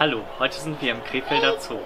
Hallo, heute sind wir im Krefelder Zoo.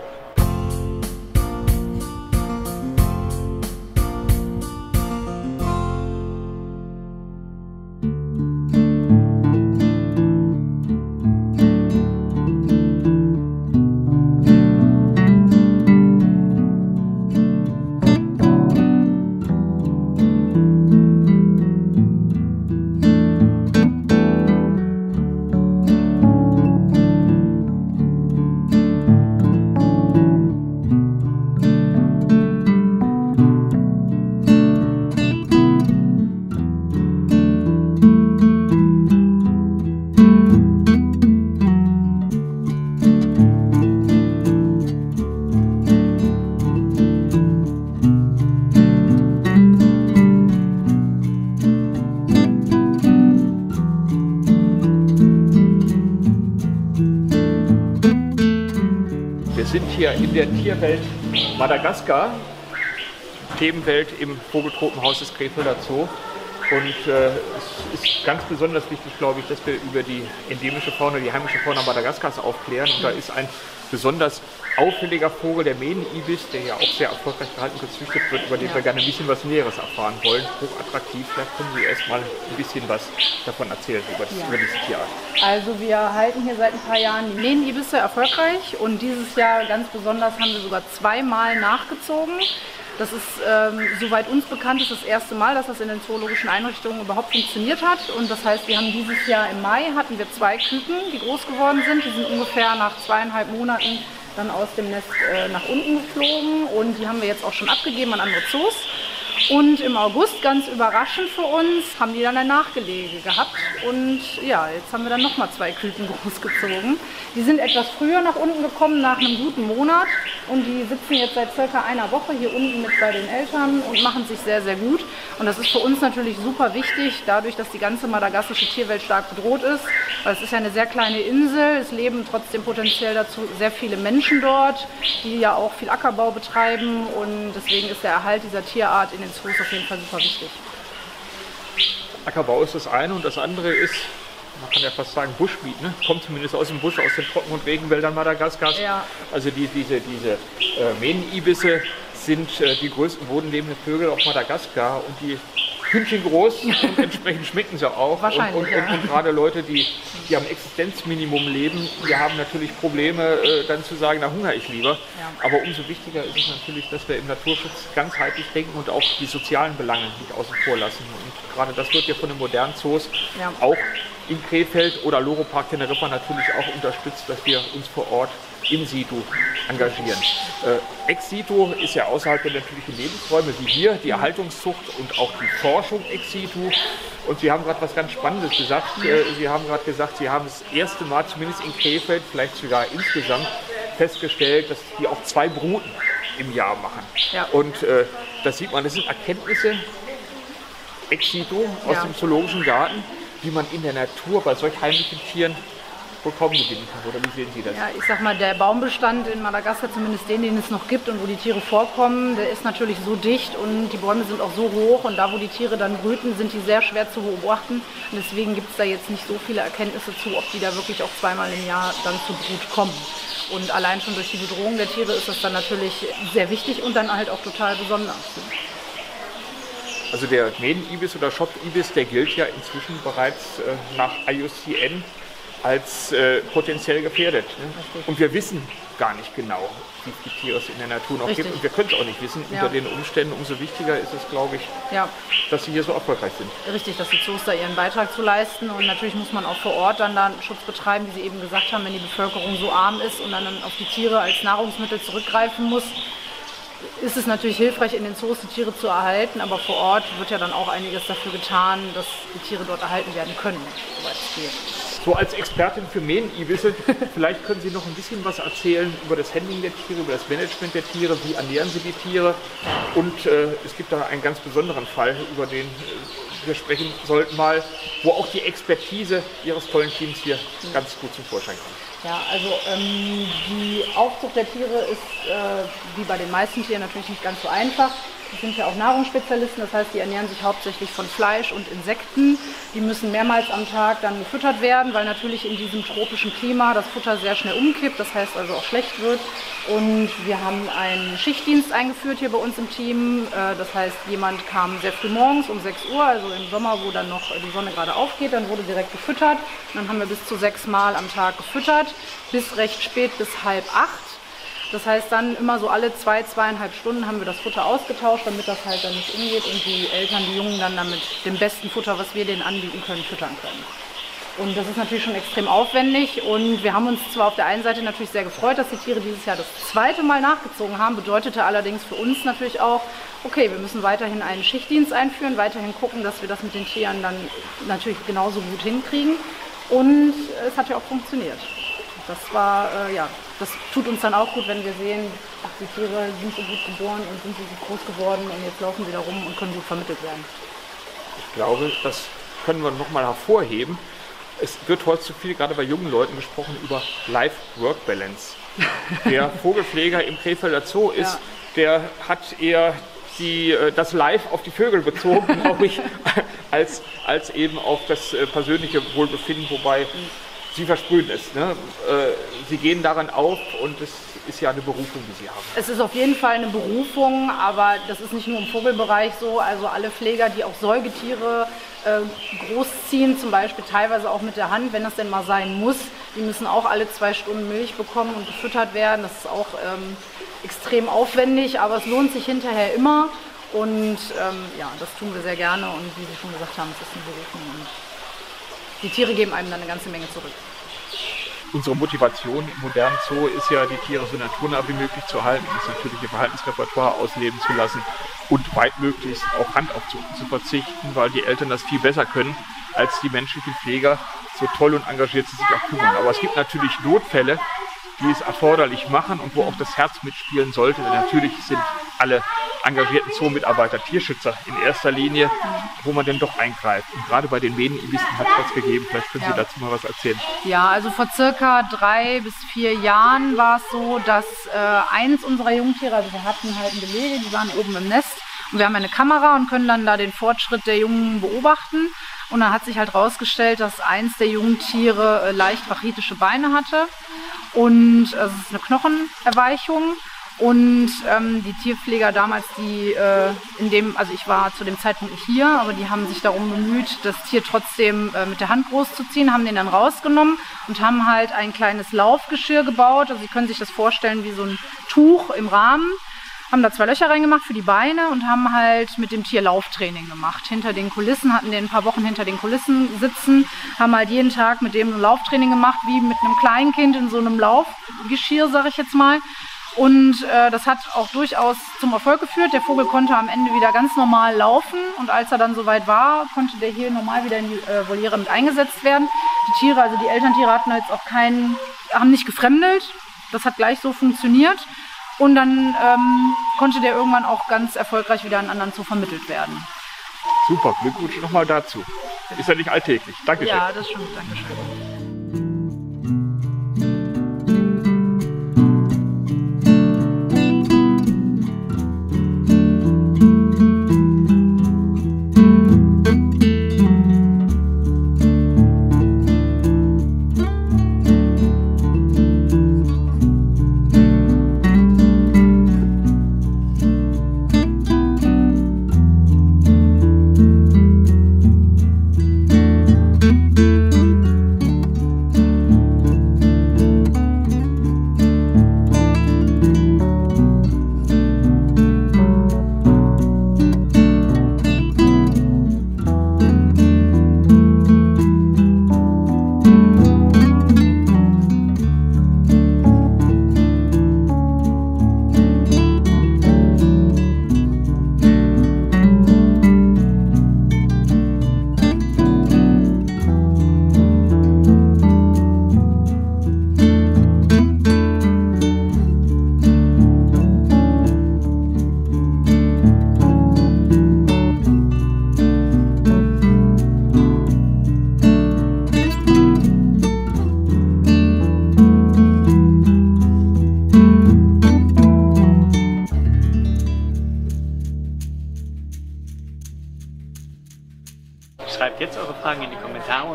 Wir sind hier in der Tierwelt Madagaskar, Themenwelt im Vogeltropenhaus des Krefelder Zoo. Und es ist ganz besonders wichtig, glaube ich, dass wir über die endemische Fauna, die heimische Fauna Madagaskars aufklären. Und da ist ein besonders auffälliger Vogel, der Mähnenibis, der ja auch sehr erfolgreich gehalten und gezüchtet wird, über den wir gerne ein bisschen was Näheres erfahren wollen. Hochattraktiv, vielleicht können Sie erst mal ein bisschen was davon erzählen, über diese Tierart. Also wir halten hier seit ein paar Jahren die Mähnenibisse erfolgreich und dieses Jahr ganz besonders haben wir sogar zweimal nachgezogen. Das ist, soweit uns bekannt ist, das erste Mal, dass das in den zoologischen Einrichtungen überhaupt funktioniert hat. Und das heißt, wir haben dieses Jahr im Mai hatten wir 2 Küken, die groß geworden sind. Die sind ungefähr nach 2,5 Monaten dann aus dem Nest nach unten geflogen. Und die haben wir jetzt auch schon abgegeben an andere Zoos. Und im August, ganz überraschend für uns, haben die dann ein Nachgelege gehabt. Und ja, jetzt haben wir dann nochmal 2 Küken großgezogen. Die sind etwas früher nach unten gekommen, nach einem guten Monat. Und die sitzen jetzt seit circa einer Woche hier unten mit bei den Eltern und machen sich sehr, sehr gut. Und das ist für uns natürlich super wichtig, dadurch, dass die ganze madagassische Tierwelt stark bedroht ist. Weil es ist ja eine sehr kleine Insel, es leben trotzdem potenziell dazu sehr viele Menschen dort, die ja auch viel Ackerbau betreiben. Und deswegen ist der Erhalt dieser Tierart in den Zoos auf jeden Fall super wichtig. Ackerbau ist das eine und das andere ist, man kann ja fast sagen, Buschmeat, ne? Kommt zumindest aus dem Busch, aus den Trocken- und Regenwäldern Madagaskars. Ja. Also diese Mähnenibisse sind die größten bodenlebenden Vögel auf Madagaskar und die Hündchen groß und entsprechend schmecken sie auch. Wahrscheinlich, und gerade Leute, die am Existenzminimum leben, die haben natürlich Probleme, dann zu sagen, da hungere ich lieber. Ja. Aber umso wichtiger ist es natürlich, dass wir im Naturschutz ganzheitlich denken und auch die sozialen Belange nicht außen vor lassen. Und gerade das wird ja von den modernen Zoos auch in Krefeld oder Loro Park Teneriffa natürlich auch unterstützt, dass wir uns vor Ort in situ engagieren. Ex situ ist ja außerhalb der natürlichen Lebensräume wie hier, die Erhaltungszucht und auch die Forschung ex situ. Und Sie haben gerade was ganz Spannendes gesagt. Sie haben gerade gesagt, Sie haben das erste Mal, zumindest in Krefeld, vielleicht sogar insgesamt, festgestellt, dass die auch 2 Bruten im Jahr machen. Ja. Und das sieht man, das sind Erkenntnisse ex situ aus dem zoologischen Garten, wie man in der Natur bei solch heimlichen Tieren vollkommen gewinnen kann. Oder wie sehen Sie das? Ja, ich sag mal, der Baumbestand in Madagaskar, zumindest den es noch gibt und wo die Tiere vorkommen, der ist natürlich so dicht und die Bäume sind auch so hoch und da, wo die Tiere dann brüten, sind die sehr schwer zu beobachten. Und deswegen gibt es da jetzt nicht so viele Erkenntnisse zu, ob die da wirklich auch zweimal im Jahr dann zu Brut kommen. Und allein schon durch die Bedrohung der Tiere ist das dann natürlich sehr wichtig und dann halt auch total besonders. Also der Mähnenibis oder Schopfibis, der gilt ja inzwischen bereits nach IUCN als potenziell gefährdet. Ne? Und wir wissen gar nicht genau, wie viele Tiere es in der Natur noch gibt. Und wir können es auch nicht wissen. Unter den Umständen umso wichtiger ist es, glaube ich, dass sie hier so erfolgreich sind. Richtig, dass die Zoos da ihren Beitrag zu leisten. Und natürlich muss man auch vor Ort dann da Schutz betreiben, wie Sie eben gesagt haben, wenn die Bevölkerung so arm ist und dann auf die Tiere als Nahrungsmittel zurückgreifen muss. Ist es natürlich hilfreich, in den Zoos die Tiere zu erhalten, aber vor Ort wird ja dann auch einiges dafür getan, dass die Tiere dort erhalten werden können, soweit es geht. So als Expertin für Mähnenibisse, vielleicht können Sie noch ein bisschen was erzählen über das Handling der Tiere, über das Management der Tiere, wie ernähren Sie die Tiere und es gibt da einen ganz besonderen Fall, über den wir sprechen sollten mal, wo auch die Expertise Ihres tollen Teams hier ganz gut zum Vorschein kommt. Ja, also die Aufzucht der Tiere ist wie bei den meisten Tieren natürlich nicht ganz so einfach. Das sind ja auch Nahrungsspezialisten, das heißt, die ernähren sich hauptsächlich von Fleisch und Insekten. Die müssen mehrmals am Tag dann gefüttert werden, weil natürlich in diesem tropischen Klima das Futter sehr schnell umkippt, das heißt also auch schlecht wird. Und wir haben einen Schichtdienst eingeführt hier bei uns im Team. Das heißt, jemand kam sehr früh morgens um 6 Uhr, also im Sommer, wo dann noch die Sonne gerade aufgeht, dann wurde direkt gefüttert. Und dann haben wir bis zu 6 Mal am Tag gefüttert, bis recht spät, bis 7:30. Das heißt, dann immer so alle 2,5 Stunden haben wir das Futter ausgetauscht, damit das halt dann nicht umgeht und die Eltern, die Jungen dann damit dem besten Futter, was wir denen anbieten können, füttern können. Und das ist natürlich schon extrem aufwendig und wir haben uns zwar auf der einen Seite natürlich sehr gefreut, dass die Tiere dieses Jahr das 2. Mal nachgezogen haben, bedeutete allerdings für uns natürlich auch, okay, wir müssen weiterhin einen Schichtdienst einführen, weiterhin gucken, dass wir das mit den Tieren dann natürlich genauso gut hinkriegen und es hat ja auch funktioniert. Das war, das tut uns dann auch gut, wenn wir sehen, ach, die Tiere sind so gut geboren und sind so groß geworden und jetzt laufen sie da rum und können gut vermittelt werden. Ich glaube, das können wir nochmal hervorheben. Es wird heute zu viel, gerade bei jungen Leuten, gesprochen über Life-Work-Balance. Der Vogelpfleger im Krefelder Zoo ist, der hat eher das Live auf die Vögel bezogen, glaube ich, als eben auf das persönliche Wohlbefinden, wobei Sie versprühen es. Ne? Sie gehen daran auf und es ist ja eine Berufung, die Sie haben. Es ist auf jeden Fall eine Berufung, aber das ist nicht nur im Vogelbereich so. Also alle Pfleger, die auch Säugetiere großziehen, zum Beispiel teilweise auch mit der Hand, wenn das denn mal sein muss, die müssen auch alle 2 Stunden Milch bekommen und gefüttert werden. Das ist auch extrem aufwendig, aber es lohnt sich hinterher immer. Und das tun wir sehr gerne und wie Sie schon gesagt haben, es ist eine Berufung. Und die Tiere geben einem dann eine ganze Menge zurück. Unsere Motivation im modernen Zoo ist ja, die Tiere so naturnah wie möglich zu halten, das natürliche Verhaltensrepertoire ausleben zu lassen und weitmöglichst auf Handaufzucht zu verzichten, weil die Eltern das viel besser können als die menschlichen Pfleger, so toll und engagiert sie sich auch kümmern. Aber es gibt natürlich Notfälle, die es erforderlich machen und wo auch das Herz mitspielen sollte. Denn natürlich sind alle engagierten Zoo-Mitarbeiter Tierschützer in erster Linie, wo man denn doch eingreift. Und gerade bei den Medenibissen hat es was gegeben. Vielleicht können Sie dazu mal was erzählen. Ja, also vor circa 3 bis 4 Jahren war es so, dass eins unserer Jungtiere, also wir hatten halt ein Gelege, die waren oben im Nest und wir haben eine Kamera und können dann da den Fortschritt der Jungen beobachten. Und dann hat sich halt herausgestellt, dass eins der Jungtiere leicht rachitische Beine hatte und es ist eine Knochenerweichung. Und die Tierpfleger damals, also ich war zu dem Zeitpunkt nicht hier, aber die haben sich darum bemüht, das Tier trotzdem mit der Hand großzuziehen, haben den dann rausgenommen und haben halt ein kleines Laufgeschirr gebaut. Also Sie können sich das vorstellen wie so ein Tuch im Rahmen. Haben da 2 Löcher reingemacht für die Beine und haben halt mit dem Tier Lauftraining gemacht. Hinter den Kulissen, hatten den ein paar Wochen hinter den Kulissen sitzen, haben halt jeden Tag mit dem Lauftraining gemacht, wie mit einem Kleinkind in so einem Laufgeschirr, sage ich jetzt mal. Und das hat auch durchaus zum Erfolg geführt. Der Vogel konnte am Ende wieder ganz normal laufen und als er dann soweit war, konnte der hier normal wieder in die Voliere mit eingesetzt werden. Die Tiere, also die Elterntiere hatten jetzt auch haben nicht gefremdelt. Das hat gleich so funktioniert. Und dann konnte der irgendwann auch ganz erfolgreich wieder an anderen Zoo vermittelt werden. Super, Glückwunsch nochmal dazu. Ist ja nicht alltäglich. Dankeschön. Ja, das stimmt. Dankeschön.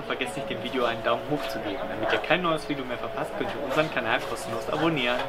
vergesst nicht, dem Video einen Daumen hoch zu geben. Damit ihr kein neues Video mehr verpasst, könnt ihr unseren Kanal kostenlos abonnieren.